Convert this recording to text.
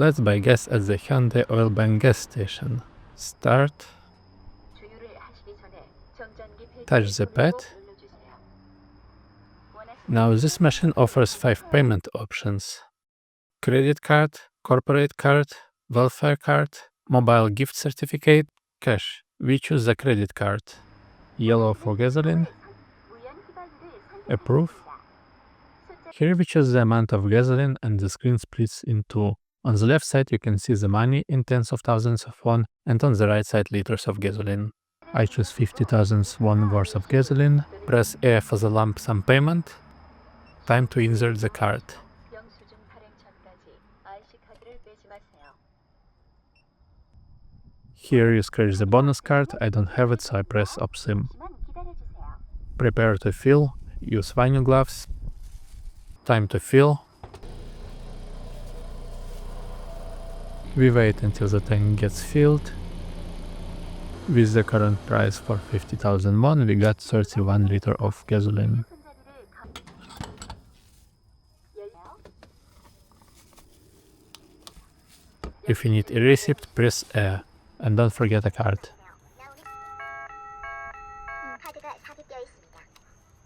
Let's buy gas at the Hyundai Oil Bank gas station. Start. Touch the pad. Now this machine offers 5 payment options: credit card, corporate card, welfare card, mobile gift certificate, cash. We choose the credit card. Yellow for gasoline. Approve. Here we choose the amount of gasoline and the screen splits in two. On the left side you can see the money in tens of thousands of won, and on the right side liters of gasoline. I choose 50,000 won worth of gasoline. Press A for the lump sum payment. Time to insert the card. Here you scratch the bonus card. I don't have it, so I press OpSim. Prepare to fill. Use vinyl gloves. Time to fill. We wait until the tank gets filled. With the current price for 50,000 won, we got 31 liters of gasoline. If you need a receipt, press A, and don't forget a card.